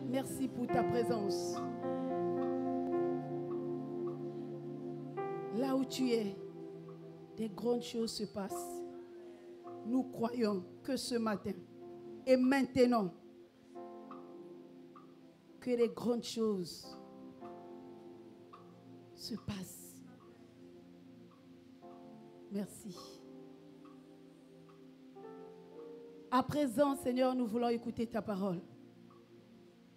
Merci pour ta présence. Là où tu es, des grandes choses se passent. Nous croyons que ce matin et maintenant, que les grandes choses se passent. Merci. À présent, Seigneur, nous voulons écouter ta parole.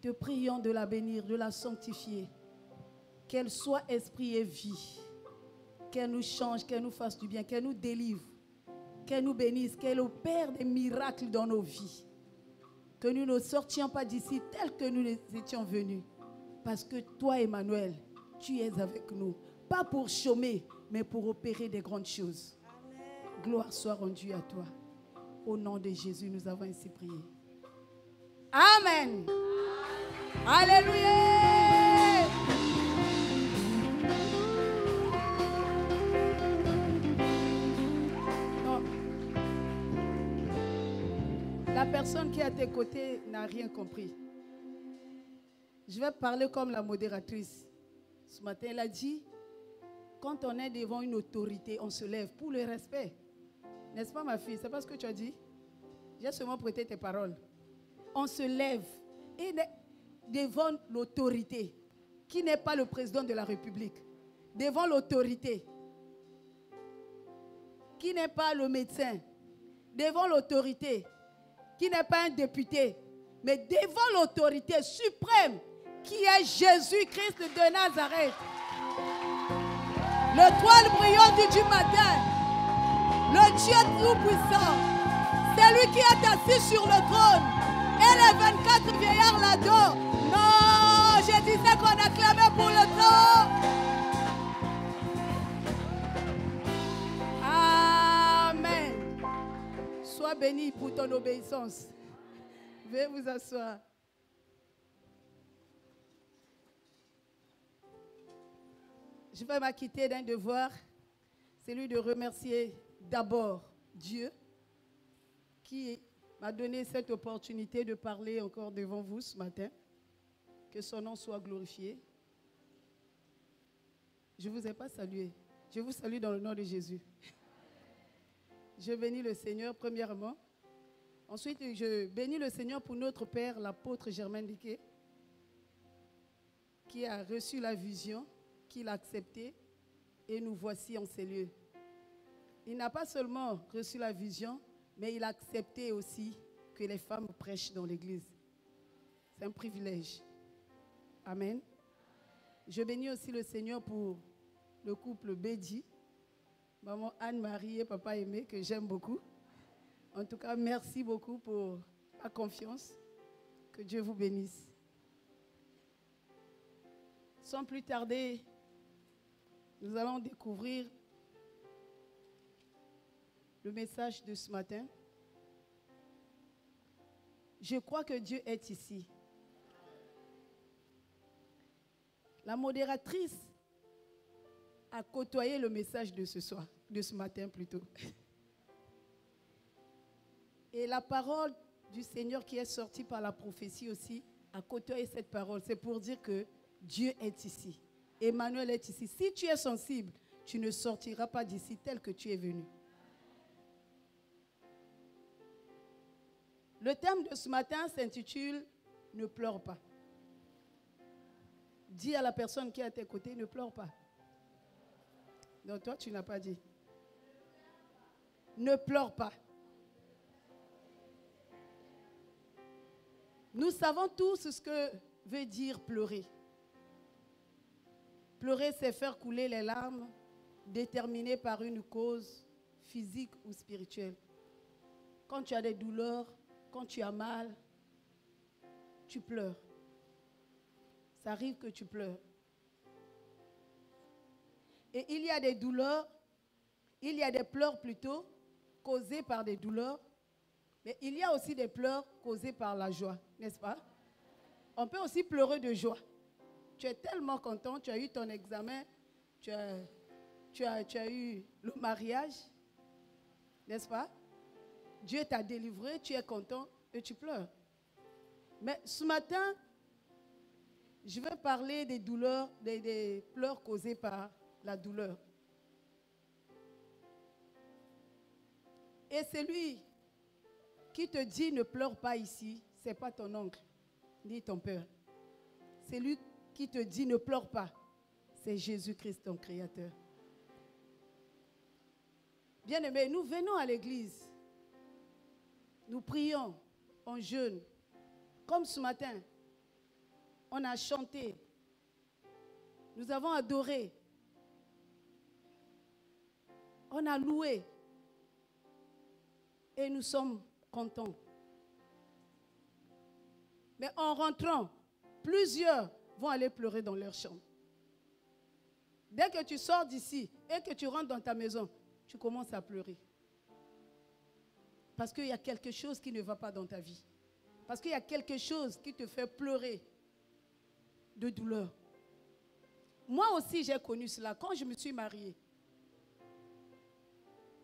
Te prions de la bénir, de la sanctifier. Qu'elle soit esprit et vie. Qu'elle nous change, qu'elle nous fasse du bien, qu'elle nous délivre, qu'elle nous bénisse, qu'elle opère des miracles dans nos vies. Que nous ne sortions pas d'ici tels que nous étions venus. Parce que toi, Emmanuel, tu es avec nous. Pas pour chômer, mais pour opérer des grandes choses. Amen. Gloire soit rendue à toi. Au nom de Jésus, nous avons ainsi prié. Amen. Alléluia. Non. La personne qui est à tes côtés n'a rien compris. Je vais parler comme la modératrice. Ce matin, elle a dit, quand on est devant une autorité, on se lève pour le respect. N'est-ce pas, ma fille? C'est pas ce que tu as dit? J'ai seulement prêté tes paroles. On se lève et devant l'autorité, qui n'est pas le président de la République, devant l'autorité, qui n'est pas le médecin, devant l'autorité, qui n'est pas un député, mais devant l'autorité suprême, qui est Jésus-Christ de Nazareth. L'étoile brillante du matin, le Dieu tout-puissant, c'est lui qui est assis sur le trône. Et les 24 vieillards l'adorent. Non, je disais qu'on acclamait pour le trône. Amen. Sois béni pour ton obéissance. Veuillez vous asseoir. Je vais m'acquitter d'un devoir, celui de remercier d'abord Dieu qui m'a donné cette opportunité de parler encore devant vous ce matin. Que son nom soit glorifié. Je ne vous ai pas salué. Je vous salue dans le nom de Jésus. Je bénis le Seigneur premièrement. Ensuite, je bénis le Seigneur pour notre Père, l'apôtre Germain Diké, qui a reçu la vision, qui l'a acceptée, et nous voici en ces lieux. Il n'a pas seulement reçu la vision, mais il a accepté aussi que les femmes prêchent dans l'église. C'est un privilège. Amen. Je bénis aussi le Seigneur pour le couple Bédi, maman Anne-Marie et papa Aimé, que j'aime beaucoup. En tout cas, merci beaucoup pour la confiance. Que Dieu vous bénisse. Sans plus tarder, nous allons découvrir le message de ce matin. Je crois que Dieu est ici. La modératrice a côtoyé le message de ce soir, de ce matin plutôt. Et la parole du Seigneur qui est sortie par la prophétie aussi a côtoyé cette parole. C'est pour dire que Dieu est ici. Emmanuel est ici. Si tu es sensible, tu ne sortiras pas d'ici tel que tu es venu. Le thème de ce matin s'intitule « Ne pleure pas ». Dis à la personne qui est à tes côtés, ne pleure pas. Non, toi, tu n'as pas dit. Ne pleure pas. Nous savons tous ce que veut dire pleurer. Pleurer, c'est faire couler les larmes déterminées par une cause physique ou spirituelle. Quand tu as des douleurs, quand tu as mal, tu pleures. Ça arrive que tu pleures. Et il y a des douleurs, il y a des pleurs plutôt causés par des douleurs, mais il y a aussi des pleurs causés par la joie, n'est-ce pas? On peut aussi pleurer de joie. Tu es tellement content, tu as eu ton examen, tu as eu le mariage, n'est-ce pas? Dieu t'a délivré, tu es content et tu pleures. Mais ce matin, Je veux parler des douleurs, des pleurs causées par la douleur. Et celui qui te dit ne pleure pas ici, ce n'est pas ton oncle, ni ton père. Celui qui te dit ne pleure pas, c'est Jésus-Christ, ton Créateur. Bien-aimés, nous venons à l'église. Nous prions, on jeûne. Comme ce matin, on a chanté. Nous avons adoré. On a loué. Et nous sommes contents. Mais en rentrant, plusieurs vont aller pleurer dans leur chambre. Dès que tu sors d'ici et que tu rentres dans ta maison, tu commences à pleurer. Parce qu'il y a quelque chose qui ne va pas dans ta vie. Parce qu'il y a quelque chose qui te fait pleurer de douleur. Moi aussi, j'ai connu cela. Quand je me suis mariée,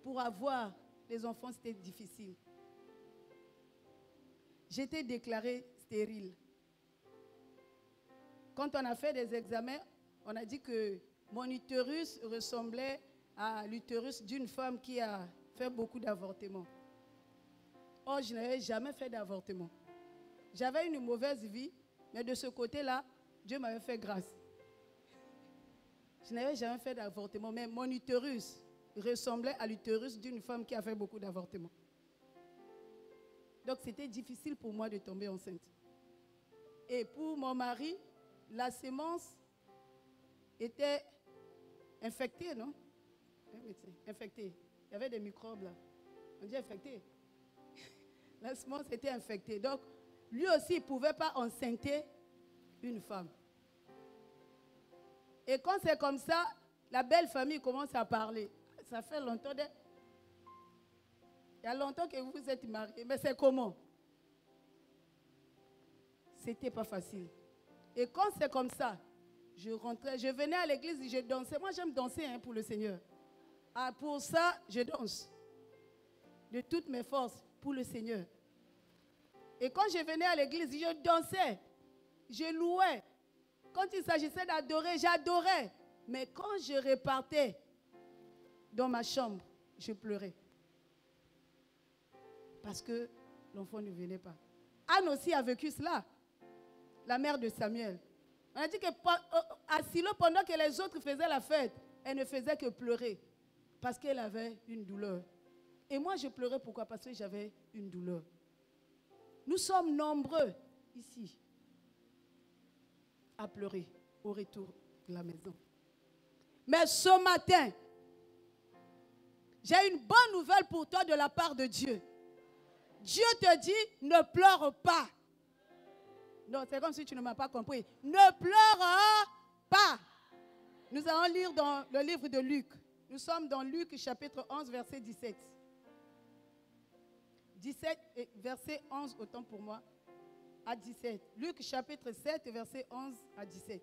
pour avoir les enfants, c'était difficile. J'étais déclarée stérile. Quand on a fait des examens, on a dit que mon utérus ressemblait à l'utérus d'une femme qui a fait beaucoup d'avortements. Or, je n'avais jamais fait d'avortement. J'avais une mauvaise vie, mais de ce côté-là, Dieu m'avait fait grâce. Je n'avais jamais fait d'avortement, mais mon utérus ressemblait à l'utérus d'une femme qui a fait beaucoup d'avortements. Donc, c'était difficile pour moi de tomber enceinte. Et pour mon mari, la sémence était infectée, non? Infectée. Il y avait des microbes là. On dit infectée. La sémence était infectée. Donc, lui aussi, il ne pouvait pas enceinter une femme. Et quand c'est comme ça, la belle famille commence à parler. Ça fait longtemps. Il y a longtemps que vous êtes mariés. Mais c'est comment? C'était pas facile. Et quand c'est comme ça, je rentrais, je venais à l'église et je dansais. Moi, j'aime danser pour le Seigneur. Ah, pour ça, je danse. De toutes mes forces, pour le Seigneur. Et quand je venais à l'église, je dansais. Je louais. Quand il s'agissait d'adorer, j'adorais. Mais quand je repartais dans ma chambre, je pleurais. Parce que l'enfant ne venait pas. Anne aussi a vécu cela. La mère de Samuel. On a dit qu'à Silo, pendant que les autres faisaient la fête, elle ne faisait que pleurer. Parce qu'elle avait une douleur. Et moi, je pleurais pourquoi? Parce que j'avais une douleur. Nous sommes nombreux ici à pleurer au retour de la maison. Mais ce matin, j'ai une bonne nouvelle pour toi de la part de Dieu. Dieu te dit, ne pleure pas. Non, c'est comme si tu ne m'as pas compris. Ne pleure pas. Nous allons lire dans le livre de Luc. Nous sommes dans Luc chapitre 11, verset 17. 17, verset 11, autant pour moi, à 17. Luc chapitre 7, verset 11 à 17.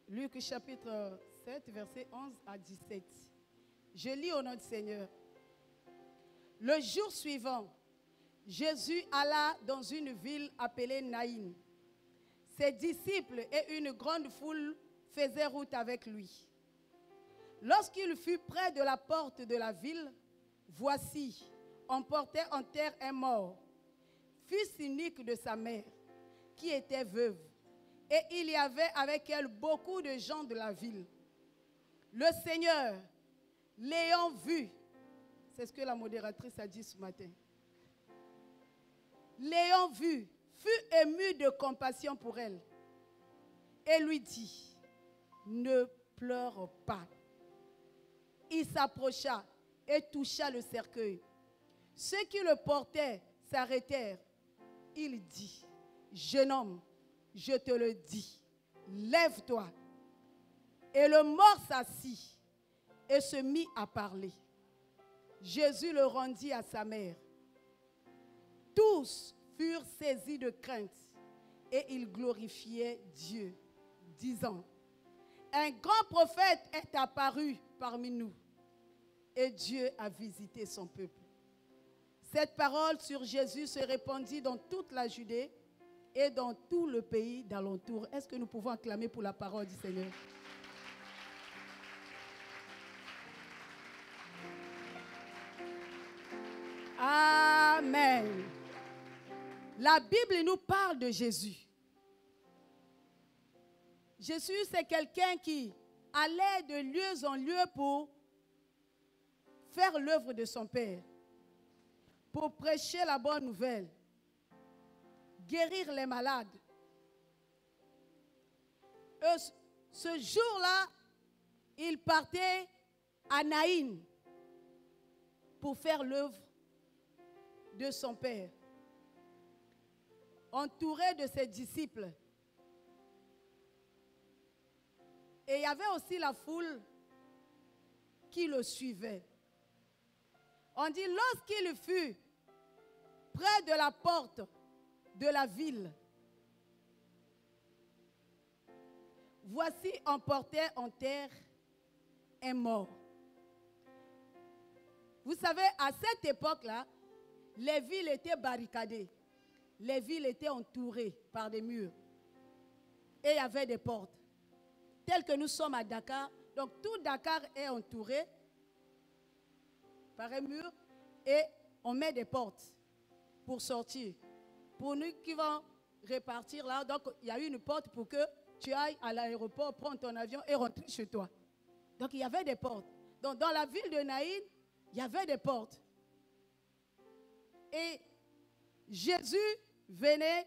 Luc chapitre 7, verset 11 à 17. Je lis au nom du Seigneur. Le jour suivant, Jésus alla dans une ville appelée Naïn. Ses disciples et une grande foule faisaient route avec lui. Lorsqu'il fut près de la porte de la ville, voici, on portait en terre un mort, fils unique de sa mère, qui était veuve. Et il y avait avec elle beaucoup de gens de la ville. Le Seigneur, l'ayant vu, c'est ce que la modératrice a dit ce matin, l'ayant vu, fut ému de compassion pour elle et lui dit, ne pleure pas. Il s'approcha et toucha le cercueil. Ceux qui le portaient s'arrêtèrent. Il dit, jeune homme, je te le dis, lève-toi. Et le mort s'assit et se mit à parler. Jésus le rendit à sa mère. Tous furent saisis de crainte et ils glorifiaient Dieu, disant, un grand prophète est apparu parmi nous et Dieu a visité son peuple. Cette parole sur Jésus se répandit dans toute la Judée et dans tout le pays d'alentour. Est-ce que nous pouvons acclamer pour la parole du Seigneur? Amen. La Bible nous parle de Jésus. Jésus, c'est quelqu'un qui allait de lieu en lieu pour faire l'œuvre de son Père, pour prêcher la bonne nouvelle, guérir les malades. Ce jour-là, il partait à Naïn pour faire l'œuvre de son Père, entouré de ses disciples. Et il y avait aussi la foule qui le suivait. On dit, lorsqu'il fut près de la porte de la ville, voici on portait en terre un mort. Vous savez, à cette époque-là, les villes étaient barricadées. Les villes étaient entourées par des murs. Et il y avait des portes. Tel que nous sommes à Dakar, donc tout Dakar est entouré par un mur et on met des portes pour sortir. Pour nous qui vont repartir là, donc il y a une porte pour que tu ailles à l'aéroport, prendre ton avion et rentrer chez toi. Donc il y avait des portes. Donc dans la ville de Naïn, il y avait des portes. Et Jésus venait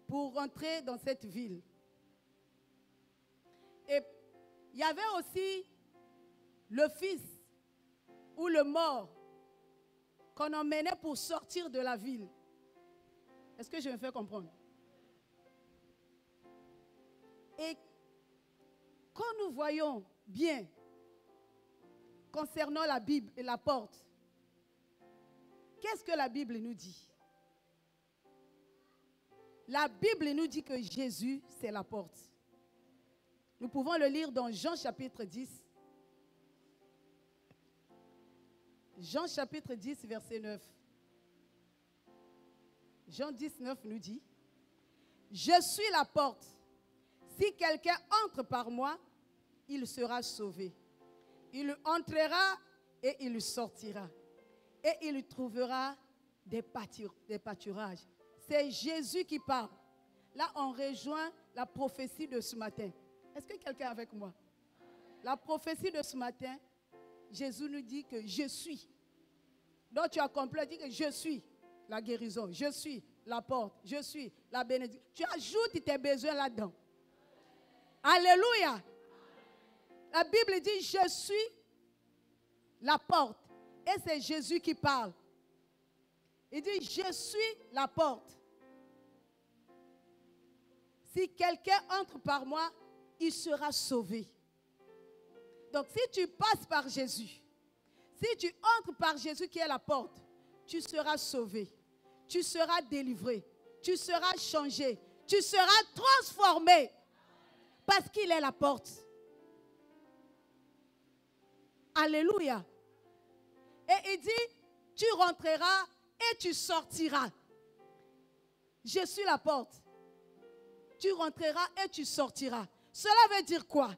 pour rentrer dans cette ville. Et il y avait aussi le fils ou le mort qu'on emmenait pour sortir de la ville. Est-ce que je me fais comprendre? Et quand nous voyons bien concernant la Bible et la porte, qu'est-ce que la Bible nous dit? La Bible nous dit que Jésus, c'est la porte. Nous pouvons le lire dans Jean chapitre 10. Jean chapitre 10, verset 9. Jean 10, 9 nous dit, « Je suis la porte. Si quelqu'un entre par moi, il sera sauvé. Il entrera et il sortira. Et il trouvera des pâturages. » C'est Jésus qui parle. Là, on rejoint la prophétie de ce matin. Est-ce que quelqu'un est avec moi? La prophétie de ce matin, Jésus nous dit que je suis. Donc tu as compris, dit que je suis la guérison, je suis la porte, je suis la bénédiction. Tu ajoutes tes besoins là-dedans. Alléluia. La Bible dit je suis la porte. Et c'est Jésus qui parle. Il dit je suis la porte. Si quelqu'un entre par moi, il sera sauvé. Donc si tu passes par Jésus, si tu entres par Jésus qui est la porte, tu seras sauvé, tu seras délivré, tu seras changé, tu seras transformé parce qu'il est la porte. Alléluia. Et il dit, tu rentreras et tu sortiras. Je suis la porte. Tu rentreras et tu sortiras. Cela veut dire quoi?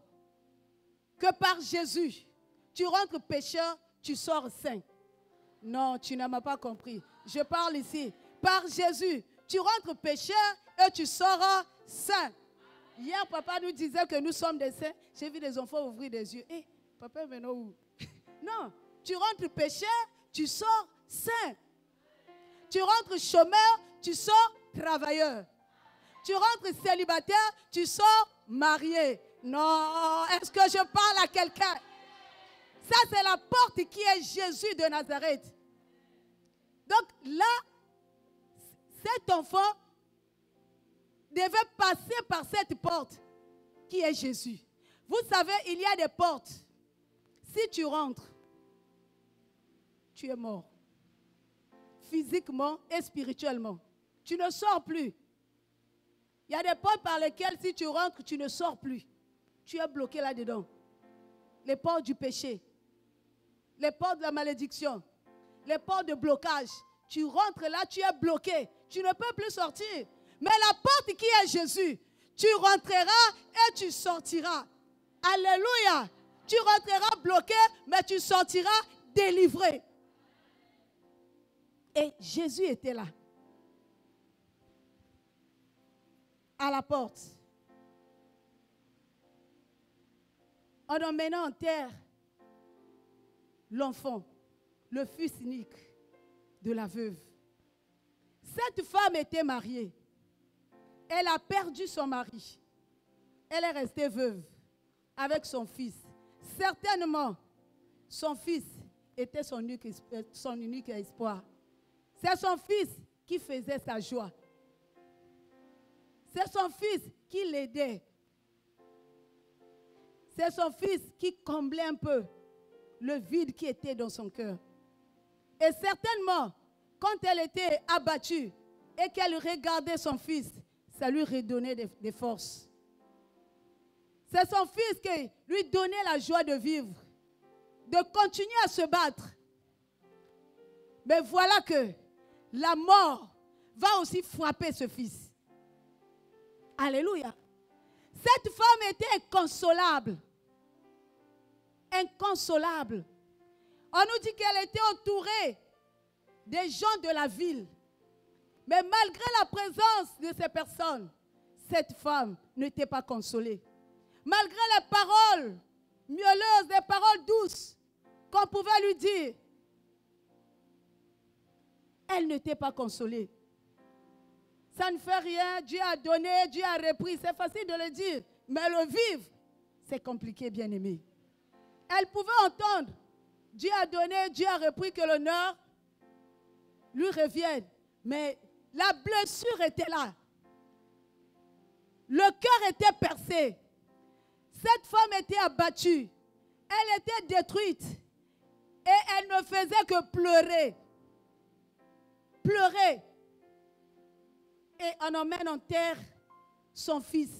Que par Jésus, tu rentres pécheur, tu sors saint. Non, tu ne m'as pas compris. Je parle ici. Par Jésus, tu rentres pécheur et tu sors saint. Hier, papa nous disait que nous sommes des saints. J'ai vu des enfants ouvrir des yeux. Hé, papa est maintenant où? Non, tu rentres pécheur, tu sors saint. Tu rentres chômeur, tu sors travailleur. Tu rentres célibataire, tu sors marié. Non, est-ce que je parle à quelqu'un? Ça, c'est la porte qui est Jésus de Nazareth. Donc là, cet enfant devait passer par cette porte qui est Jésus. Vous savez, il y a des portes. Si tu rentres, tu es mort. Physiquement et spirituellement. Tu ne sors plus. Il y a des portes par lesquelles si tu rentres, tu ne sors plus. Tu es bloqué là-dedans. Les portes du péché. Les portes de la malédiction. les portes de blocage. Tu rentres là, tu es bloqué. Tu ne peux plus sortir. Mais la porte qui est Jésus, tu rentreras et tu sortiras. Alléluia. Tu rentreras bloqué, mais tu sortiras délivré. Et Jésus était là. À la porte. En emmenant en terre l'enfant, le fils unique de la veuve. Cette femme était mariée. Elle a perdu son mari. Elle est restée veuve avec son fils. Certainement, son fils était son unique espoir. C'est son fils qui faisait sa joie. C'est son fils qui l'aidait. C'est son fils qui comblait un peu le vide qui était dans son cœur. Et certainement, quand elle était abattue et qu'elle regardait son fils, ça lui redonnait des forces. C'est son fils qui lui donnait la joie de vivre, de continuer à se battre. Mais voilà que la mort va aussi frapper ce fils. Alléluia. Cette femme était inconsolable. Inconsolable. On nous dit qu'elle était entourée des gens de la ville. Mais malgré la présence de ces personnes, cette femme n'était pas consolée. Malgré les paroles mielleuses, les paroles douces qu'on pouvait lui dire, elle n'était pas consolée. Ça ne fait rien, Dieu a donné, Dieu a repris. C'est facile de le dire, mais le vivre, c'est compliqué, bien-aimé. Elle pouvait entendre, Dieu a donné, Dieu a repris, que l'honneur lui revienne. Mais la blessure était là. Le cœur était percé. Cette femme était abattue. Elle était détruite. Et elle ne faisait que pleurer. Pleurer. Et on emmène en terre son fils.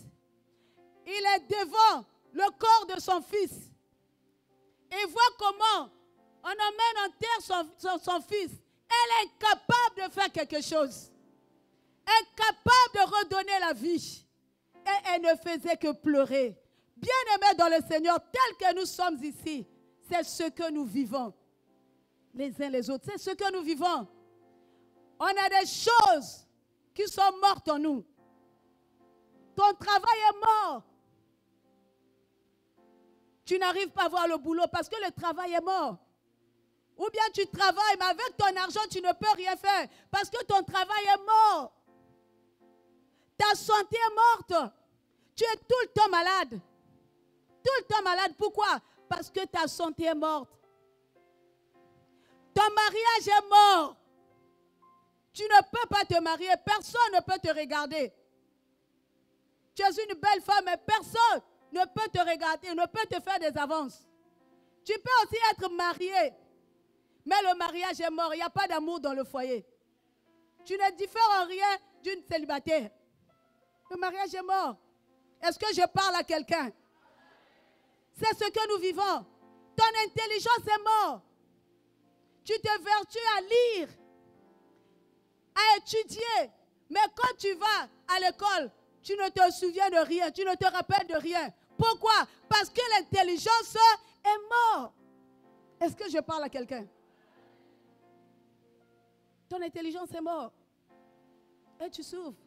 Il est devant le corps de son fils. Et voit comment on emmène en terre son fils. Elle est incapable de faire quelque chose. Incapable de redonner la vie. Et elle ne faisait que pleurer. Bien-aimés dans le Seigneur, tel que nous sommes ici, c'est ce que nous vivons. Les uns les autres, c'est ce que nous vivons. On a des choses qui sont mortes en nous. Ton travail est mort. Tu n'arrives pas à voir le boulot parce que le travail est mort. Ou bien tu travailles, mais avec ton argent, tu ne peux rien faire parce que ton travail est mort. Ta santé est morte. Tu es tout le temps malade. Tout le temps malade. Pourquoi? Parce que ta santé est morte. Ton mariage est mort. Tu ne peux pas te marier. Personne ne peut te regarder. Tu es une belle femme, mais personne ne peut te regarder, ne peut te faire des avances. Tu peux aussi être marié, mais le mariage est mort. Il n'y a pas d'amour dans le foyer. Tu ne diffères en rien d'une célibataire. Le mariage est mort. Est-ce que je parle à quelqu'un? C'est ce que nous vivons. Ton intelligence est morte. Tu te vertues à lire, à étudier. Mais quand tu vas à l'école, tu ne te souviens de rien. Tu ne te rappelles de rien. Pourquoi? Parce que l'intelligence est morte. Est-ce que je parle à quelqu'un? Ton intelligence est morte. Et tu souffres.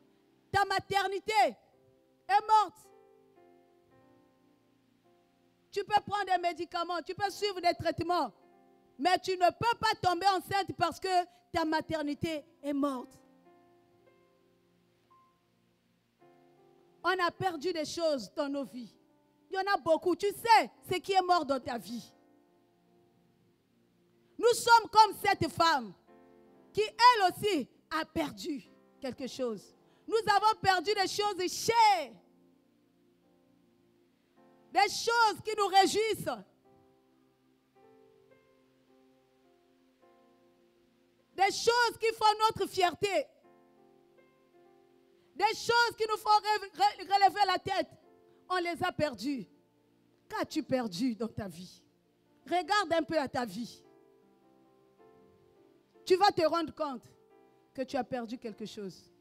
Ta maternité est morte. Tu peux prendre des médicaments, tu peux suivre des traitements, mais tu ne peux pas tomber enceinte parce que ta maternité est morte. On a perdu des choses dans nos vies. Il y en a beaucoup. Tu sais ce qui est mort dans ta vie. Nous sommes comme cette femme qui, elle aussi, a perdu quelque chose. Nous avons perdu des choses chères. Des choses qui nous réjouissent. Des choses qui font notre fierté. Des choses qui nous font relever la tête. On les a perdues. Qu'as-tu perdu dans ta vie? Regarde un peu à ta vie. tu vas te rendre compte que tu as perdu quelque chose.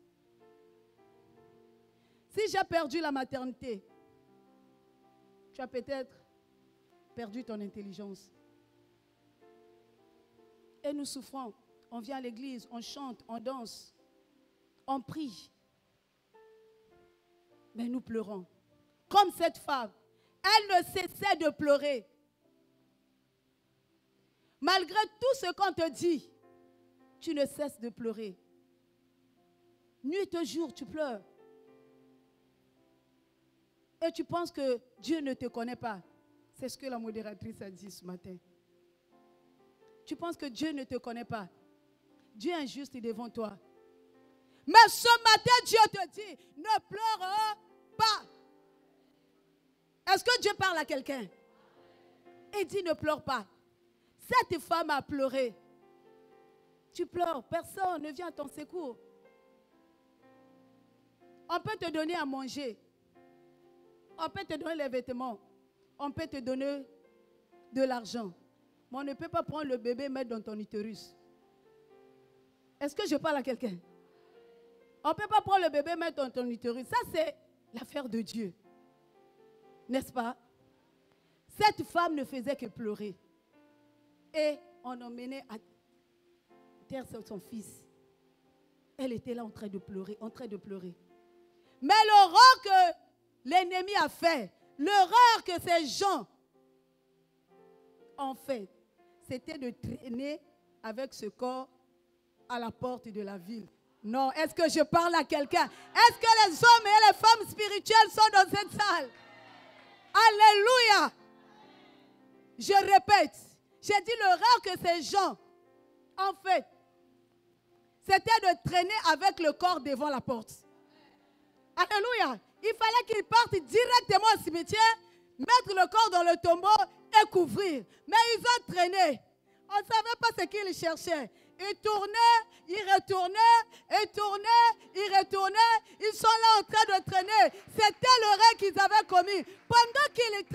Si j'ai perdu la maternité, tu as peut-être perdu ton intelligence. Et nous souffrons. On vient à l'église, on chante, on danse, on prie. Mais nous pleurons. Comme cette femme, elle ne cessait de pleurer. Malgré tout ce qu'on te dit, tu ne cesses de pleurer. Nuit et jour, tu pleures. Et tu penses que Dieu ne te connaît pas. C'est ce que la modératrice a dit ce matin. Tu penses que Dieu ne te connaît pas. Dieu est injuste devant toi. Mais ce matin, Dieu te dit, ne pleure pas. Est-ce que Dieu parle à quelqu'un? Il dit, ne pleure pas. Cette femme a pleuré. Tu pleures, personne ne vient à ton secours. On peut te donner à manger. On peut te donner les vêtements. On peut te donner de l'argent. Mais on ne peut pas prendre le bébé et mettre dans ton utérus. Est-ce que je parle à quelqu'un? On ne peut pas prendre le bébé et mettre dans ton utérus. Ça, c'est l'affaire de Dieu. N'est-ce pas? Cette femme ne faisait que pleurer. Et on emmenait à terre son fils. Elle était là en train de pleurer, Mais l'horreur que l'ennemi a fait, l'horreur que ces gens ont fait, c'était de traîner avec ce corps à la porte de la ville. Non, est-ce que je parle à quelqu'un? Est-ce que les hommes et les femmes spirituelles sont dans cette salle? Alléluia! Je répète, j'ai dit l'horreur que ces gens ont fait, c'était de traîner avec le corps devant la porte. Alléluia! Il fallait qu'ils partent directement au cimetière, mettre le corps dans le tombeau et couvrir. Mais ils ont traîné. On ne savait pas ce qu'ils cherchaient. Ils tournaient, ils retournaient, ils tournaient, ils retournaient. Ils sont là en train de traîner. C'était l'erreur qu'ils avaient commis. Pendant qu'ils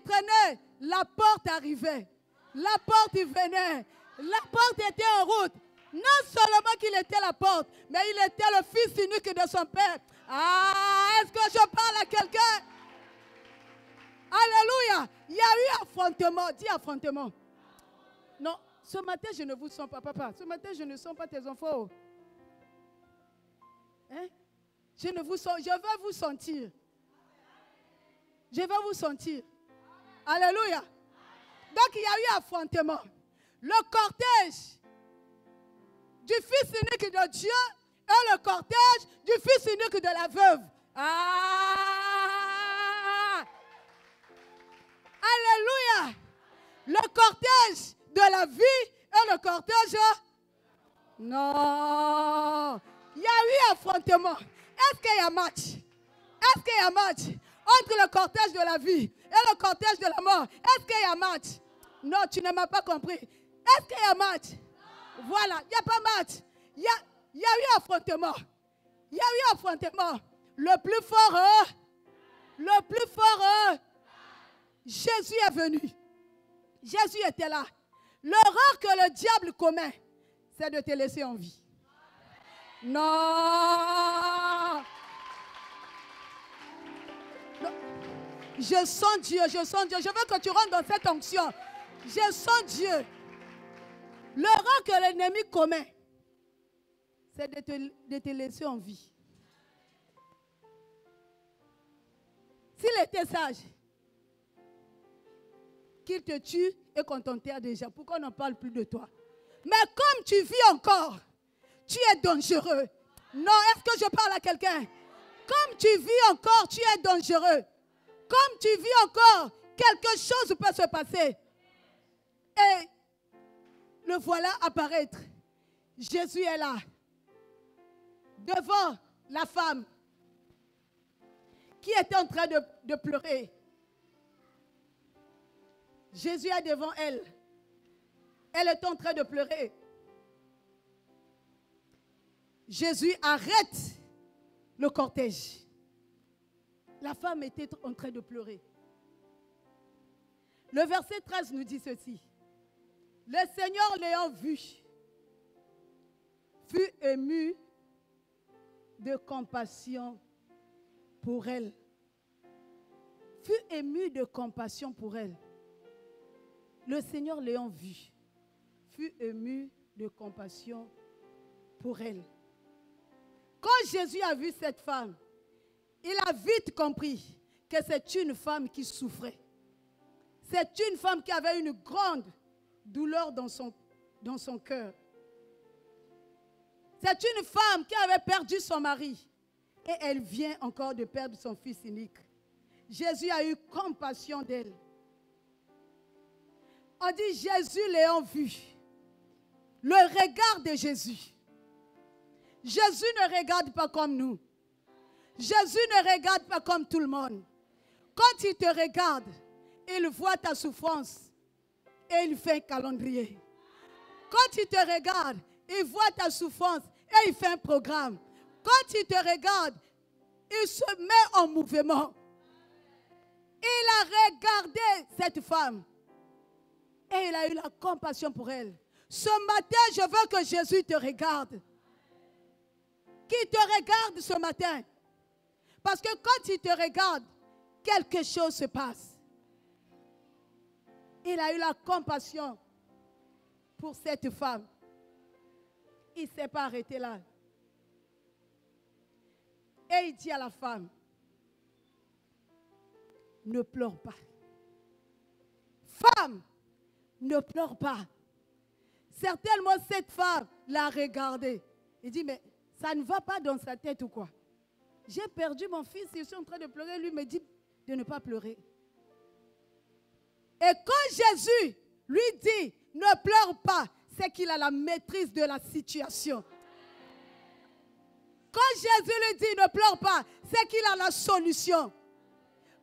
traînaient, la porte arrivait. La porte venait. La porte était en route. Non seulement qu'il était la porte, mais il était le fils unique de son père. Ah, est-ce que je parle à quelqu'un? Alléluia. Il y a eu affrontement. Dis affrontement. Non, ce matin, je ne vous sens pas, papa. Ce matin, je ne sens pas tes enfants. Hein? Je ne vous sens, je vais vous sentir. Je vais vous sentir. Alléluia. Donc, il y a eu affrontement. Le cortège du fils unique de Dieu et le cortège du fils unique de la veuve. Ah! Alléluia! Le cortège de la vie et le cortège... Non! Il y a eu affrontement. Est-ce qu'il y a match? Est-ce qu'il y a match entre le cortège de la vie et le cortège de la mort? Est-ce qu'il y a match? Non, tu ne m'as pas compris. Est-ce qu'il y a match? Voilà, il n'y a pas match. Il y a eu affrontement. Il y a eu affrontement. Le plus fort, Jésus est venu. Jésus était là. L'erreur que le diable commet, c'est de te laisser en vie. Non. Je sens Dieu, je sens Dieu. Je veux que tu rentres dans cette onction. Je sens Dieu. L'erreur que l'ennemi commet, c'est de te laisser en vie. S'il était sage, qu'il te tue et qu'on t'enterre déjà, pourquoi on n'en parle plus de toi? Mais comme tu vis encore, tu es dangereux. Non, est-ce que je parle à quelqu'un? Comme tu vis encore, tu es dangereux. Comme tu vis encore, quelque chose peut se passer. Et le voilà apparaître. Jésus est là, devant la femme qui était en train de pleurer. Jésus est devant elle. Elle est en train de pleurer. Jésus arrête le cortège. La femme était en train de pleurer. Le verset 13 nous dit ceci. Le Seigneur l'ayant vu, fut ému de compassion pour elle. Fut ému de compassion pour elle. Le Seigneur l'ayant vu, fut ému de compassion pour elle. Quand Jésus a vu cette femme, il a vite compris que c'est une femme qui souffrait. C'est une femme qui avait une grande douleur dans son cœur. C'est une femme qui avait perdu son mari et elle vient encore de perdre son fils unique. Jésus a eu compassion d'elle. On dit Jésus l'ayant vu. Le regard de Jésus. Jésus ne regarde pas comme nous. Jésus ne regarde pas comme tout le monde. Quand il te regarde, il voit ta souffrance et il fait un calendrier. Quand il te regarde, il voit ta souffrance et il fait un programme. Quand il te regarde, il se met en mouvement. Il a regardé cette femme et il a eu la compassion pour elle. Ce matin, je veux que Jésus te regarde. Qu'il te regarde ce matin. Parce que quand il te regarde, quelque chose se passe. Il a eu la compassion pour cette femme. Il ne s'est pas arrêté là. Et il dit à la femme, ne pleure pas. Femme, ne pleure pas. Certainement, cette femme l'a regardé. Il dit, mais ça ne va pas dans sa tête ou quoi? J'ai perdu mon fils, je suis en train de pleurer. Lui me dit de ne pas pleurer. Et quand Jésus lui dit, ne pleure pas, c'est qu'il a la maîtrise de la situation. Quand Jésus lui dit, ne pleure pas, c'est qu'il a la solution.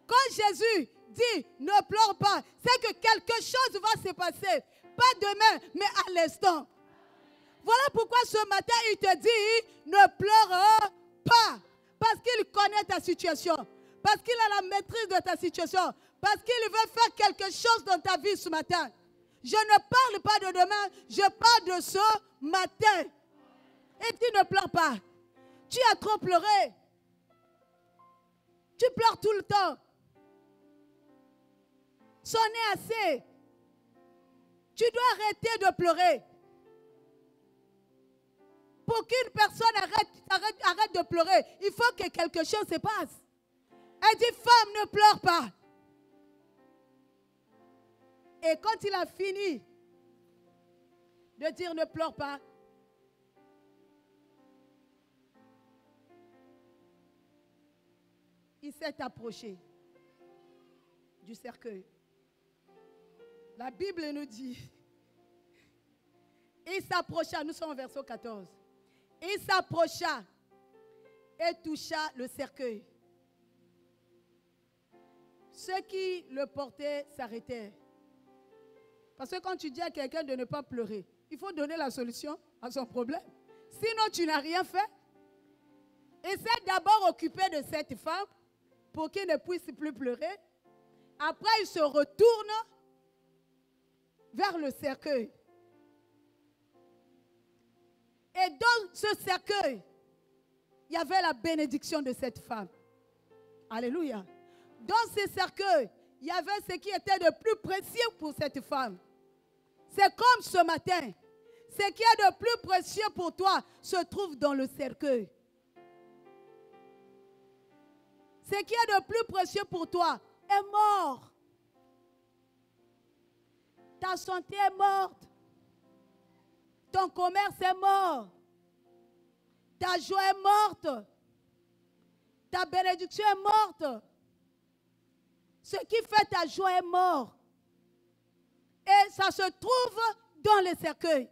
Quand Jésus dit, ne pleure pas, c'est que quelque chose va se passer. Pas demain, mais à l'instant. Voilà pourquoi ce matin, il te dit, ne pleure pas. Parce qu'il connaît ta situation. Parce qu'il a la maîtrise de ta situation. Parce qu'il veut faire quelque chose dans ta vie ce matin. Je ne parle pas de demain, je parle de ce matin. Et tu ne pleures pas. Tu as trop pleuré. Tu pleures tout le temps. C'en est assez. Tu dois arrêter de pleurer. Pour qu'une personne arrête de pleurer, il faut que quelque chose se passe. Elle dit, femme, ne pleure pas. Et quand il a fini de dire ne pleure pas, il s'est approché du cercueil. La Bible nous dit, il s'approcha, nous sommes au verset 14, il s'approcha et toucha le cercueil. Ceux qui le portaient s'arrêtèrent. Parce que quand tu dis à quelqu'un de ne pas pleurer, il faut donner la solution à son problème. Sinon, tu n'as rien fait. Essaie d'abord occupé de cette femme pour qu'il ne puisse plus pleurer. Après, il se retourne vers le cercueil. Et dans ce cercueil, il y avait la bénédiction de cette femme. Alléluia. Dans ce cercueil, il y avait ce qui était de plus précieux pour cette femme. C'est comme ce matin. Ce qui est de plus précieux pour toi se trouve dans le cercueil. Ce qui est de plus précieux pour toi est mort. Ta santé est morte. Ton commerce est mort. Ta joie est morte. Ta bénédiction est morte. Ce qui fait ta joie est mort. Et ça se trouve dans le cercueil.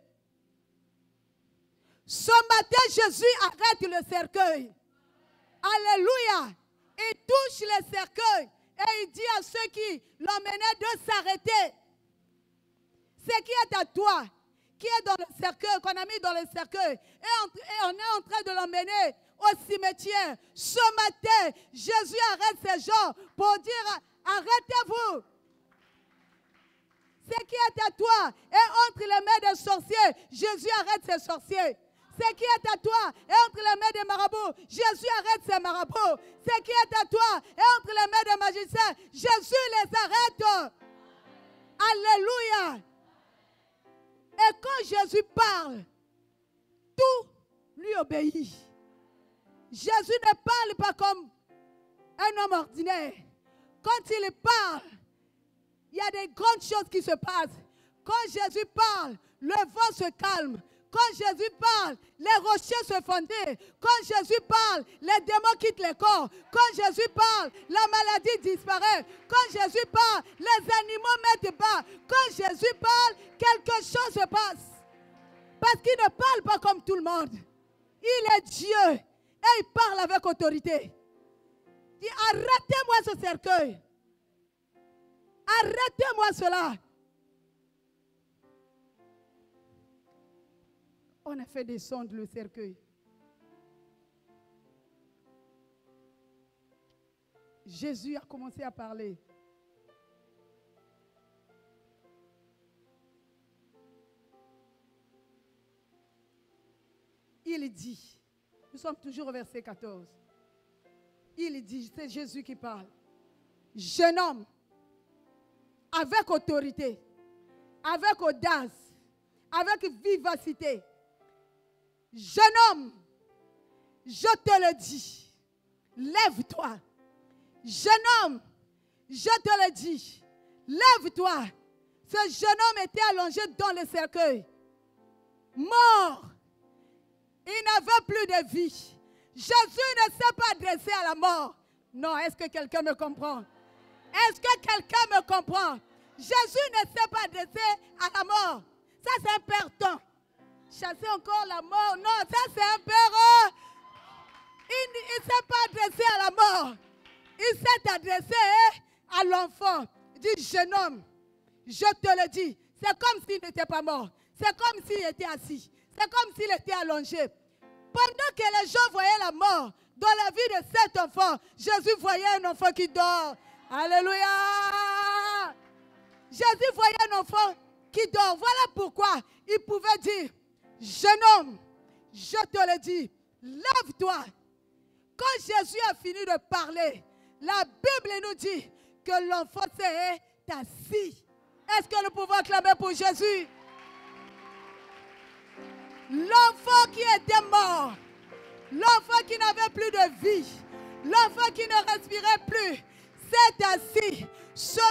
Ce matin, Jésus arrête le cercueil. Alléluia. Il touche le cercueil et il dit à ceux qui l'emmenaient de s'arrêter. Ce qui est à toi, qui est dans le cercueil, qu'on a mis dans le cercueil, et on est en train de l'emmener au cimetière. Ce matin, Jésus arrête ces gens pour dire, arrêtez-vous. Ce qui est à toi est entre les mains des sorciers. Jésus arrête ces sorciers. Ce qui est à toi est entre les mains des marabouts. Jésus arrête ces marabouts. Ce qui est à toi est entre les mains des magiciens. Jésus les arrête. Alléluia. Et quand Jésus parle, tout lui obéit. Jésus ne parle pas comme un homme ordinaire. Quand il parle, il y a des grandes choses qui se passent. Quand Jésus parle, le vent se calme. Quand Jésus parle, les rochers se fondaient. Quand Jésus parle, les démons quittent les corps. Quand Jésus parle, la maladie disparaît. Quand Jésus parle, les animaux mettent bas. Quand Jésus parle, quelque chose se passe. Parce qu'il ne parle pas comme tout le monde. Il est Dieu et il parle avec autorité. Il dit, arrêtez-moi ce cercueil. Arrêtez-moi cela. On a fait descendre le cercueil. Jésus a commencé à parler. Il dit, nous sommes toujours au verset 14. Il dit, c'est Jésus qui parle. Jeune homme, avec autorité, avec audace, avec vivacité. Jeune homme, je te le dis, lève-toi. Jeune homme, je te le dis, lève-toi. Ce jeune homme était allongé dans le cercueil, mort. Il n'avait plus de vie. Jésus ne s'est pas adressé à la mort. Non, est-ce que quelqu'un me comprend? Est-ce que quelqu'un me comprend? Jésus ne s'est pas adressé à la mort. Ça, c'est un perdant. Chasser encore la mort. Non, ça, c'est un père. Il ne s'est pas adressé à la mort. Il s'est adressé à l'enfant. Il dit, jeune homme, je te le dis. C'est comme s'il n'était pas mort. C'est comme s'il était assis. C'est comme s'il était allongé. Pendant que les gens voyaient la mort dans la vie de cet enfant, Jésus voyait un enfant qui dort. Alléluia. Jésus voyait un enfant qui dort. Voilà pourquoi il pouvait dire, jeune homme, je te le dis, lève-toi. Quand Jésus a fini de parler, la Bible nous dit que l'enfant s'est assis. Est-ce que nous pouvons acclamer pour Jésus? L'enfant qui était mort, l'enfant qui n'avait plus de vie, l'enfant qui ne respirait plus, s'est assis. Ce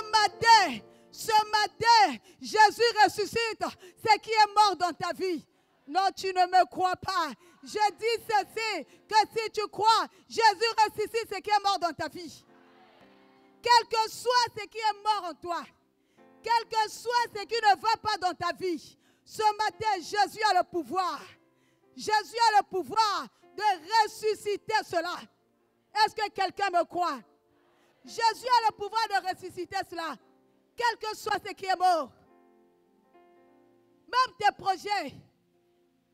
matin, Jésus ressuscite ce qui est mort dans ta vie. Non, tu ne me crois pas. Je dis ceci, que si tu crois, Jésus ressuscite ce qui est mort dans ta vie. Quel que soit ce qui est mort en toi, quel que soit ce qui ne va pas dans ta vie, ce matin, Jésus a le pouvoir. Jésus a le pouvoir de ressusciter cela. Est-ce que quelqu'un me croit? Jésus a le pouvoir de ressusciter cela. Quel que soit ce qui est mort. Même tes projets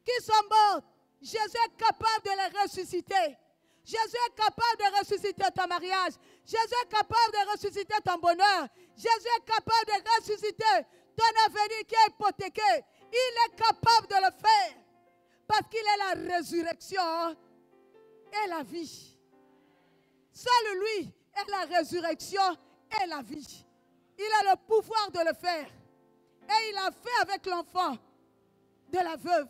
qui sont morts, Jésus est capable de les ressusciter. Jésus est capable de ressusciter ton mariage. Jésus est capable de ressusciter ton bonheur. Jésus est capable de ressusciter ton avenir qui est hypothéqué. Il est capable de le faire parce qu'il est la résurrection et la vie. Seul lui est la résurrection et la vie. Il a le pouvoir de le faire. Et il a fait avec l'enfant de la veuve.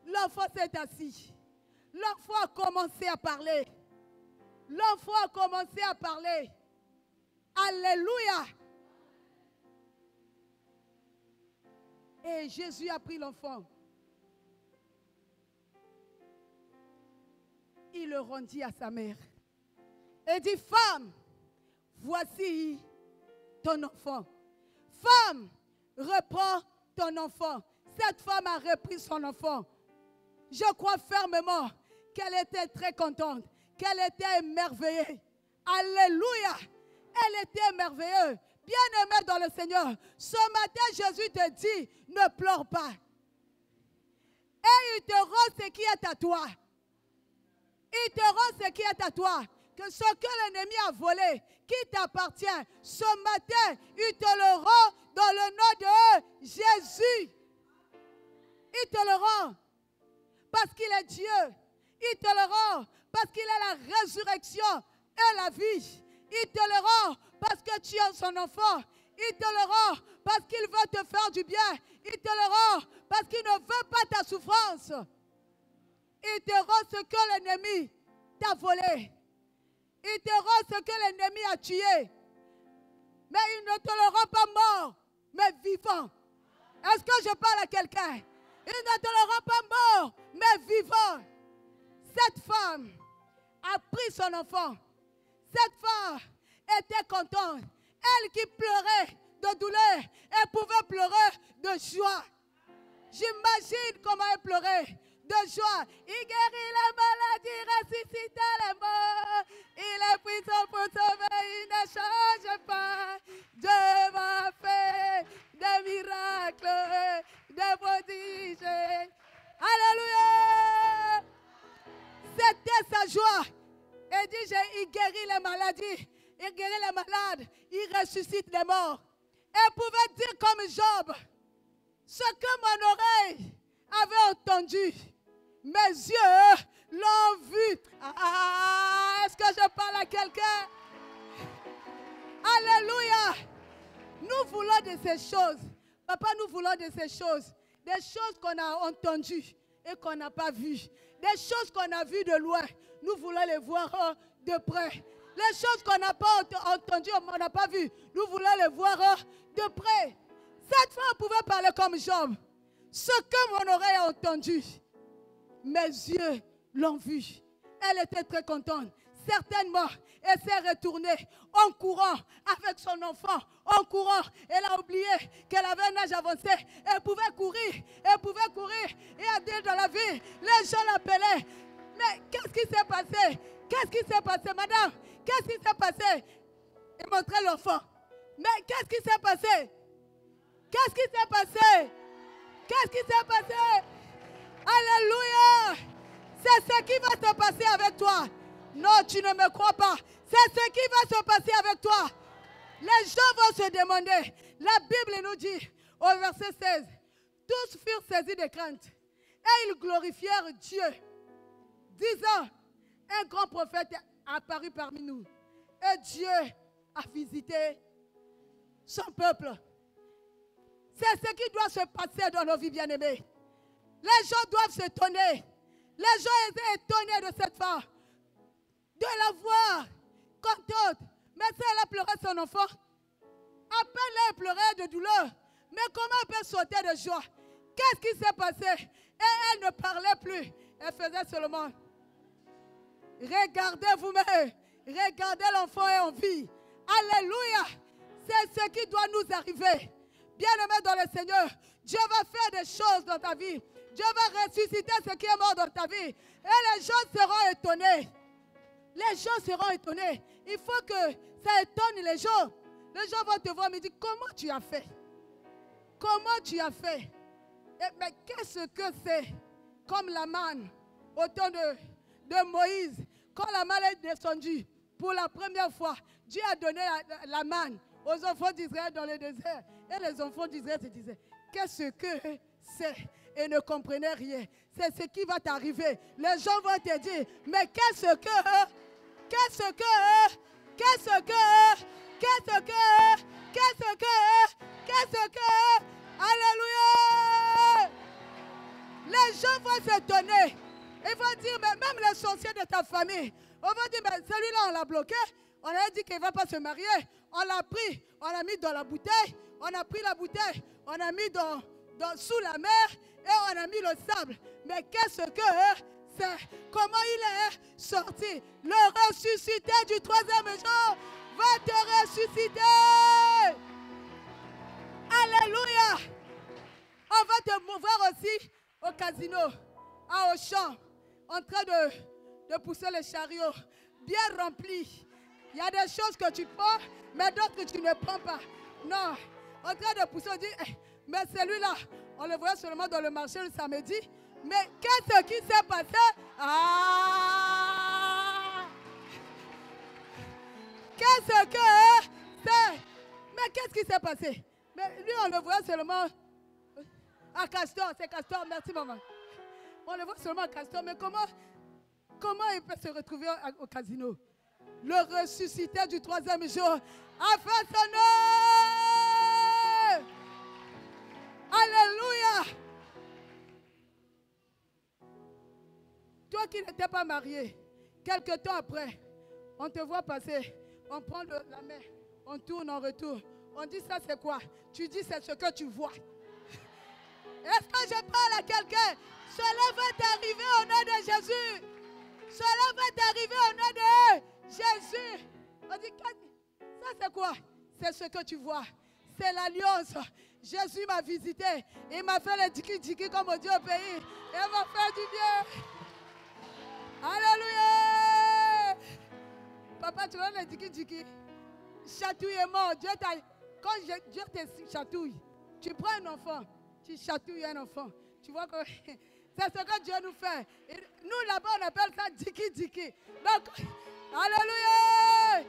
L'enfant s'est assis. L'enfant a commencé à parler. L'enfant a commencé à parler. Alléluia. Et Jésus a pris l'enfant. Il le rendit à sa mère. Et dit, femme, voici ton enfant. Femme, reprends ton enfant. Cette femme a repris son enfant. Je crois fermement qu'elle était très contente, qu'elle était émerveillée. Alléluia. Elle était émerveilleuse. Bien-aimée dans le Seigneur, ce matin, Jésus te dit, ne pleure pas. Et il te rend ce qui est à toi. Il te rend ce qui est à toi. Que ce que l'ennemi a volé, qui t'appartient, ce matin, il te le rend dans le nom est Dieu. Il te le rend parce qu'il est la résurrection et la vie. Il te le rend parce que tu es son enfant. Il te le rend parce qu'il veut te faire du bien. Il te le rend parce qu'il ne veut pas ta souffrance. Il te rend ce que l'ennemi t'a volé. Il te rend ce que l'ennemi a tué. Mais il ne te le rend pas mort, mais vivant. Est-ce que je parle à quelqu'un? Il ne te le rend pas mort, mais vivant. Cette femme a pris son enfant. Cette femme était contente. Elle qui pleurait de douleur, elle pouvait pleurer de joie. J'imagine comment elle pleurait de joie. Il guérit la maladie, ressuscite les morts. Il est puissant pour sauver, il ne change pas. Dieu va faire des miracles, des prodiges. Alléluia! C'était sa joie. Et dit, il guérit les maladies, il guérit les malades, il ressuscite les morts. Elle pouvait dire comme Job, ce que mon oreille avait entendu, mes yeux l'ont vu. Est-ce que je parle à quelqu'un? Alléluia! Nous voulons de ces choses. Papa, nous voulons de ces choses. Des choses qu'on a entendues et qu'on n'a pas vues. Des choses qu'on a vues de loin. Nous voulons les voir de près. Les choses qu'on n'a pas entendues, on n'a pas vues. Nous voulons les voir de près. Cette femme pouvait parler comme Job. Ce que mon oreille a entendu, mes yeux l'ont vu. Elle était très contente. Certainement, elle s'est retournée en courant avec son enfant. En courant, elle a oublié qu'elle avait un âge avancé. Elle pouvait courir. Elle pouvait courir. Et à dire dans la vie, les gens l'appelaient. Mais qu'est-ce qui s'est passé? Qu'est-ce qui s'est passé, madame? Qu'est-ce qui s'est passé? Elle montrait l'enfant. Mais qu'est-ce qui s'est passé? Qu'est-ce qui s'est passé? Qu'est-ce qui s'est passé? Alléluia! C'est ce qui va se passer avec toi. Non, tu ne me crois pas. C'est ce qui va se passer avec toi. Les gens vont se demander. La Bible nous dit, au verset 16, tous furent saisis de crainte et ils glorifièrent Dieu, disant, un grand prophète est apparu parmi nous et Dieu a visité son peuple. C'est ce qui doit se passer dans nos vies, bien-aimés. Les gens doivent s'étonner. Les gens étaient étonnés de cette femme, de la voir contente. Mais si elle a pleuré son enfant, à peine elle pleurait de douleur. Mais comment elle peut sauter de joie? Qu'est-ce qui s'est passé? Et elle ne parlait plus. Elle faisait seulement. Regardez vous-même. Regardez l'enfant est en vie. Alléluia. C'est ce qui doit nous arriver. Bien-aimé dans le Seigneur, Dieu va faire des choses dans ta vie. Dieu va ressusciter ce qui est mort dans ta vie. Et les gens seront étonnés. Les gens seront étonnés. Il faut que ça étonne les gens. Les gens vont te voir et me dire, comment tu as fait? Comment tu as fait? Mais qu'est-ce que c'est? Comme la manne au temps de Moïse. Quand la manne est descendue pour la première fois, Dieu a donné la manne aux enfants d'Israël dans le désert. Et les enfants d'Israël se disaient, qu'est-ce que c'est? Et ne comprenaient rien. C'est ce qui va t'arriver. Les gens vont te dire, mais qu'est-ce que, alléluia. Les gens vont s'étonner. Ils vont dire, mais même les sorciers de ta famille, on va dire, mais celui-là on l'a bloqué. On a dit qu'il ne va pas se marier. On l'a pris, on l'a mis dans la bouteille. On a pris la bouteille, on a mis sous la mer et on a mis le sable. Mais qu'est-ce que c'est? Comment il est sorti? Le ressuscité du troisième jour va te ressusciter. Alléluia. On va te voir aussi au casino, à Auchan, en train de pousser les chariots, bien remplis. Il y a des choses que tu prends, mais d'autres que tu ne prends pas. Non. En train de pousser, on dit, mais celui-là, on le voyait seulement dans le marché le samedi. Mais qu'est-ce qui s'est passé? Qu'est-ce que c'est? Mais qu'est-ce qui s'est passé? Mais lui, on le voyait seulement à Castor. C'est Castor, merci maman. On le voit seulement au castor, mais comment il peut se retrouver au casino? Le ressuscité du troisième jour a fait son œuvre. Alléluia. Toi qui n'étais pas marié, quelque temps après, on te voit passer, on prend la main, on tourne, on retourne. On dit ça c'est quoi? Tu dis c'est ce que tu vois. Est-ce que je parle à quelqu'un? Cela va t'arriver au nom de Jésus. Cela va t'arriver au nom de Jésus. On dit, ça c'est quoi? C'est ce que tu vois. C'est l'alliance. Jésus m'a visité. Il m'a fait le diki-diki comme on dit au pays. Il m'a fait du bien. Alléluia. Papa, tu vois le diki-diki? Chatouillement. Quand Dieu te chatouille, tu prends un enfant, tu chatouilles un enfant. Tu vois que c'est ce que Dieu nous fait. Et nous là-bas, on appelle ça diki-diki. Donc, alléluia.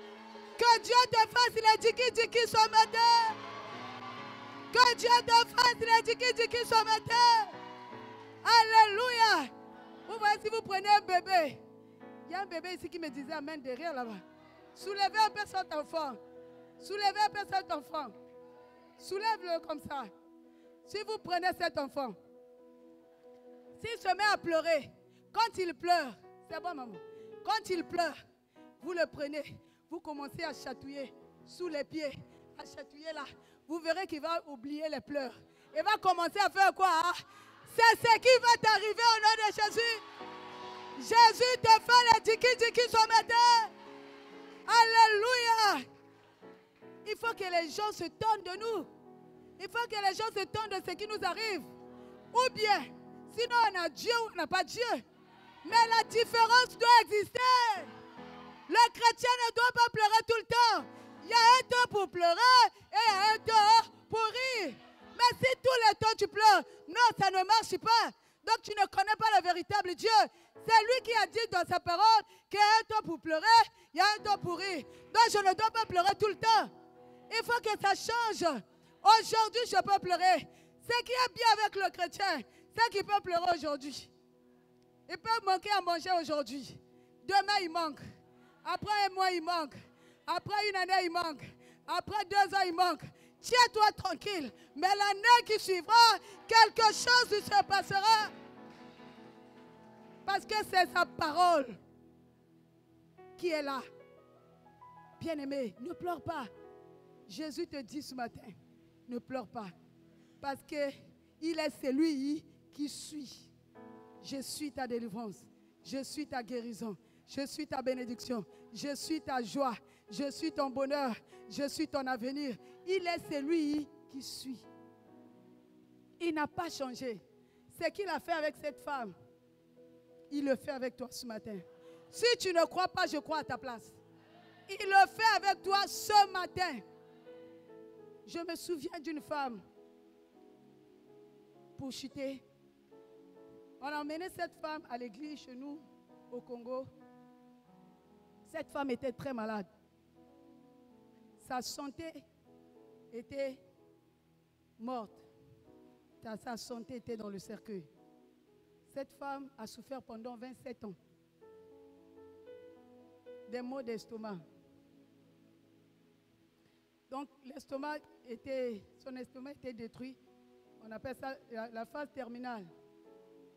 Que Dieu te fasse les diki-diki ce matin. Que Dieu te fasse les diki-diki ce matin. Alléluia. Vous voyez, si vous prenez un bébé, il y a un bébé ici qui me disait amen derrière là-bas. Soulevez un peu cet enfant. Soulevez un peu cet enfant. Soulève-le comme ça. Si vous prenez cet enfant, s'il se met à pleurer, quand il pleure, c'est bon maman, quand il pleure, vous le prenez, vous commencez à chatouiller sous les pieds, à chatouiller là. Vous verrez qu'il va oublier les pleurs. Il va commencer à faire quoi? Hein? C'est ce qui va t'arriver au nom de Jésus. Jésus te fait le diki-diki ce matin. Alléluia. Il faut que les gens se tournent de nous. Il faut que les gens se tournent de ce qui nous arrive. Ou bien, sinon on a Dieu ou on n'a pas Dieu. Mais la différence doit exister. Le chrétien ne doit pas pleurer tout le temps. Il y a un temps pour pleurer et il y a un temps pour rire. Mais si tous les temps tu pleures, non, ça ne marche pas. Donc tu ne connais pas le véritable Dieu. C'est lui qui a dit dans sa parole qu'il y a un temps pour pleurer, il y a un temps pour rire. Donc je ne dois pas pleurer tout le temps. Il faut que ça change. Aujourd'hui, je peux pleurer. Ce qui est bien avec le chrétien, c'est qu'il peut pleurer aujourd'hui. Il peut manquer à manger aujourd'hui. Demain, il manque. Après un mois, il manque. Après une année, il manque. Après 2 ans, il manque. Tiens-toi tranquille. Mais l'année qui suivra, quelque chose se passera. Parce que c'est sa parole qui est là. Bien-aimé, ne pleure pas. Jésus te dit ce matin, ne pleure pas. Parce qu'il est celui qui suit. Je suis ta délivrance. Je suis ta guérison. Je suis ta bénédiction. Je suis ta joie. Je suis ton bonheur. Je suis ton avenir. Il est celui qui suit. Il n'a pas changé. Ce qu'il a fait avec cette femme, il le fait avec toi ce matin. Si tu ne crois pas, je crois à ta place. Il le fait avec toi ce matin. Je me souviens d'une femme pour chuter. On a emmené cette femme à l'église chez nous, au Congo. Cette femme était très malade. Sa santé était morte. Sa santé était dans le cercueil. Cette femme a souffert pendant 27 ans. Des maux d'estomac. Donc son estomac était détruit. On appelle ça la phase terminale.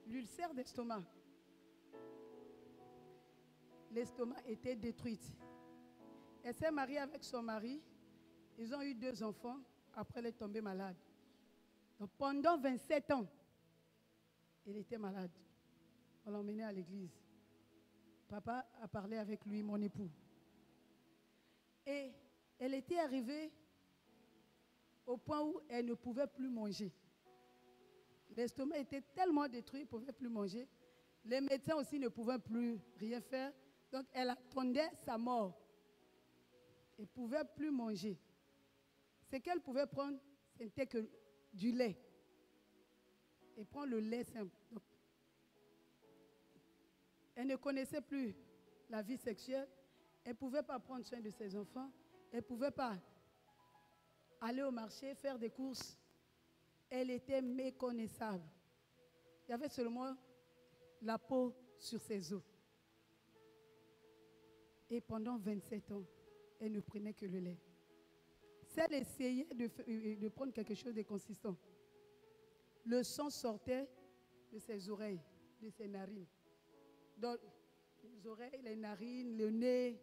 L'ulcère d'estomac. L'estomac était détruit. Elle s'est mariée avec son mari. Ils ont eu 2 enfants. Après, elle est tombée malade. Donc pendant 27 ans, elle était malade. On l'a emmenée à l'église. Papa a parlé avec lui, mon époux. Et elle était arrivée au point où elle ne pouvait plus manger. L'estomac était tellement détruit, elle ne pouvait plus manger. Les médecins aussi ne pouvaient plus rien faire. Donc elle attendait sa mort. Elle ne pouvait plus manger. Ce qu'elle pouvait prendre, ce n'était que du lait. Et prendre le lait simple. Donc, elle ne connaissait plus la vie sexuelle. Elle ne pouvait pas prendre soin de ses enfants. Elle ne pouvait pas aller au marché, faire des courses. Elle était méconnaissable. Il y avait seulement la peau sur ses os. Et pendant 27 ans, elle ne prenait que le lait. Si elle essayait de prendre quelque chose de consistant, le sang sortait de ses oreilles, de ses narines. Donc, les oreilles, les narines, le nez,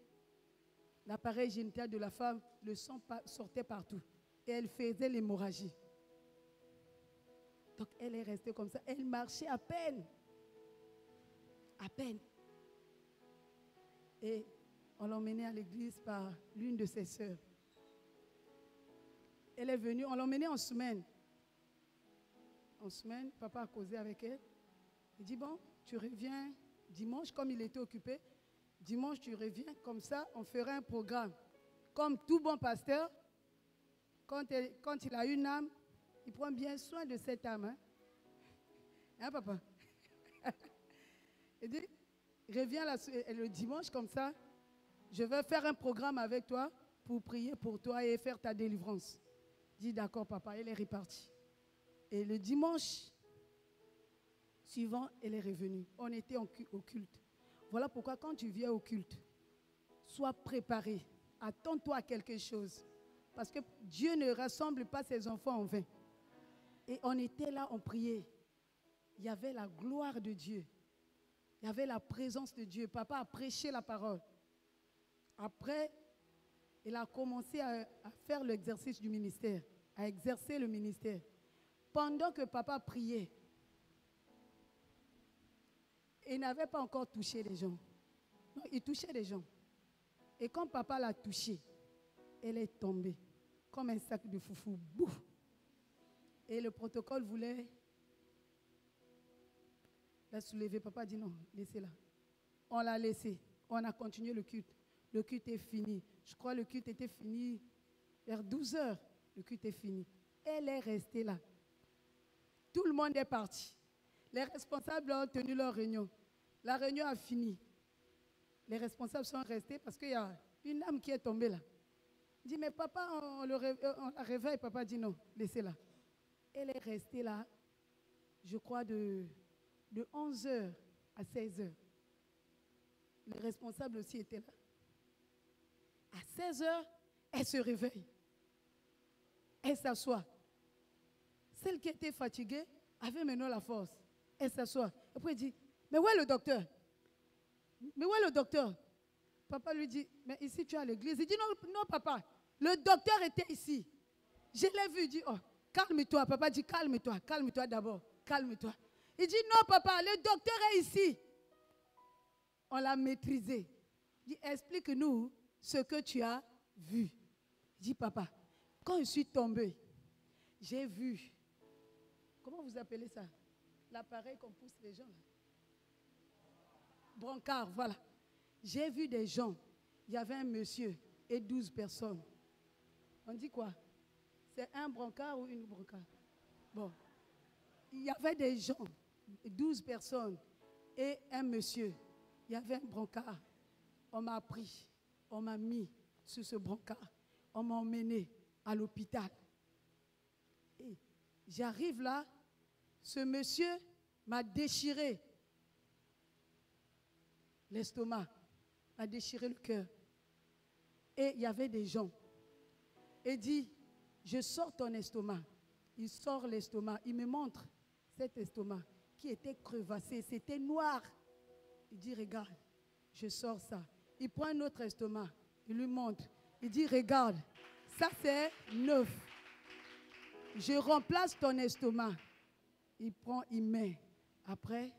l'appareil génital de la femme, le sang sortait partout. Et elle faisait l'hémorragie. Donc, elle est restée comme ça. Elle marchait à peine. À peine. Et on l'a emmenée à l'église par l'une de ses sœurs. Elle est venue, on l'a emmenée en semaine. En semaine, papa a causé avec elle. Il dit, bon, tu reviens dimanche, comme il était occupé. Dimanche, tu reviens, comme ça, on fera un programme. Comme tout bon pasteur, quand il a une âme, il prend bien soin de cette âme. Hein papa? Il dit, reviens le dimanche, comme ça, je vais faire un programme avec toi pour prier pour toi et faire ta délivrance. Il dit, d'accord papa, elle est repartie. Et le dimanche suivant, elle est revenue. On était au culte. Voilà pourquoi quand tu viens au culte, sois préparé. Attends-toi à quelque chose. Parce que Dieu ne rassemble pas ses enfants en vain. Et on était là, on priait. Il y avait la gloire de Dieu. Il y avait la présence de Dieu. Papa a prêché la parole. Après, il a commencé à faire l'exercice du ministère, à exercer le ministère. Pendant que papa priait, il n'avait pas encore touché les gens. Non, il touchait les gens. Et quand papa l'a touchée, elle est tombée comme un sac de foufou. Bouf! Et le protocole voulait la soulever. Papa a dit non, laissez-la. On l'a laissée. On a continué le culte. Le culte est fini. Je crois que le culte était fini vers 12 heures. Le culte est fini. Elle est restée là. Tout le monde est parti. Les responsables ont tenu leur réunion. La réunion a fini. Les responsables sont restés parce qu'il y a une âme qui est tombée là. Il dit, mais papa, on la réveille. Papa dit non, laissez-la. Elle est restée là, je crois, de 11h à 16h. Les responsables aussi étaient là. À 16h, elle se réveille. Elle s'assoit. Celle qui était fatiguée avait maintenant la force. Elle s'assoit. Après, elle dit, mais où est le docteur? Mais où est le docteur? Papa lui dit, mais ici tu es à l'église. Il dit, non, non papa, le docteur était ici. Je l'ai vu. Il dit, oh, calme-toi. Papa dit, calme-toi d'abord, calme-toi. Il dit, non papa, le docteur est ici. On l'a maîtrisé. Il dit, explique-nous ce que tu as vu. Il dit, papa, quand je suis tombée, j'ai vu, comment vous appelez ça? L'appareil qu'on pousse les gens là. Brancard, voilà. J'ai vu des gens. Il y avait un monsieur et 12 personnes. On dit quoi? C'est un brancard ou une brancard? Bon. Il y avait des gens, 12 personnes et un monsieur. Il y avait un brancard. On m'a pris, on m'a mis sur ce brancard. On m'a emmené à l'hôpital. Et j'arrive là, ce monsieur m'a déchiré l'estomac, m'a déchiré le cœur. Et il y avait des gens. Il dit, je sors ton estomac. Il sort l'estomac. Il me montre cet estomac qui était crevassé. C'était noir. Il dit, regarde, je sors ça. Il prend un autre estomac. Il lui montre. Il dit, regarde, ça c'est neuf. Je remplace ton estomac. Il prend, il met. Après,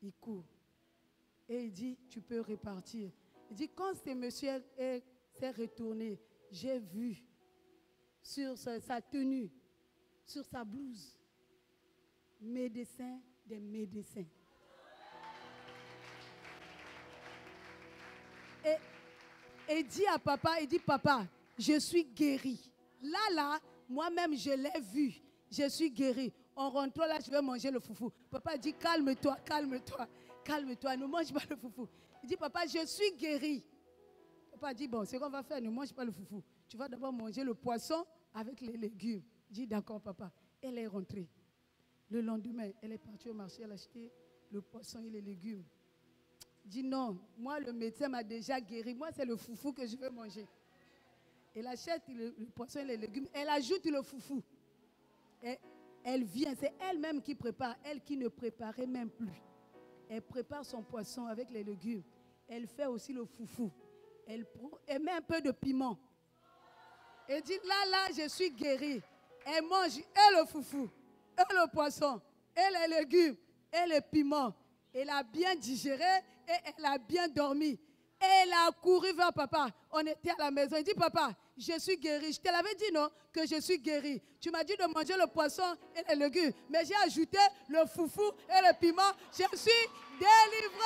il court. Et il dit, tu peux repartir. Il dit, quand ce monsieur s'est retourné, j'ai vu sur sa tenue, sur sa blouse, médecin des médecins. Et il dit à papa, il dit, papa, je suis guéri. Là, moi-même, je l'ai vu. Je suis guéri. En rentrant là, je vais manger le foufou. Papa dit, calme-toi, calme-toi, calme-toi, ne mange pas le foufou. Il dit, papa, je suis guéri. Papa dit, bon, ce qu'on va faire, ne mange pas le foufou. Tu vas d'abord manger le poisson avec les légumes. Il dit, d'accord, papa. Elle est rentrée. Le lendemain, elle est partie au marché, elle a acheté le poisson et les légumes. Dis non, moi le médecin m'a déjà guéri, moi c'est le foufou que je veux manger. Elle achète le poisson et les légumes, elle ajoute le foufou. Et elle vient, c'est elle-même qui prépare, elle qui ne préparait même plus. Elle prépare son poisson avec les légumes. Elle fait aussi le foufou. Elle met un peu de piment. Elle dit là, je suis guérie. Elle mange et le foufou, et le poisson, et les légumes, et le piment. Elle a bien digéré et elle a bien dormi. Et elle a couru vers papa. On était à la maison. Il dit, papa, je suis guérie. Je te l'avais dit, non, que je suis guérie. Tu m'as dit de manger le poisson et les légumes. Mais j'ai ajouté le foufou et le piment. Je suis délivrée.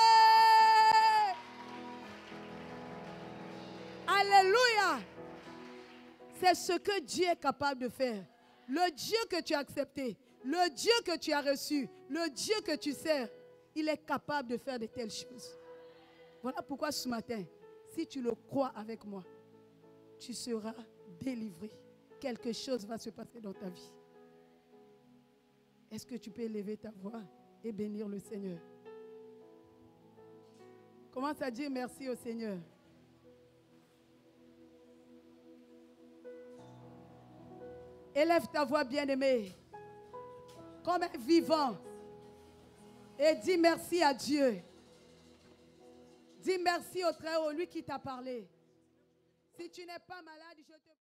Alléluia. C'est ce que Dieu est capable de faire. Le Dieu que tu as accepté, le Dieu que tu as reçu, le Dieu que tu sers, il est capable de faire de telles choses. Voilà pourquoi ce matin, si tu le crois avec moi, tu seras délivré. Quelque chose va se passer dans ta vie. Est-ce que tu peux élever ta voix et bénir le Seigneur? Commence à dire merci au Seigneur. Élève ta voix, bien-aimée, comme un vivant, et dis merci à Dieu. Dis merci au Très-Haut, lui qui t'a parlé. Si tu n'es pas malade, je te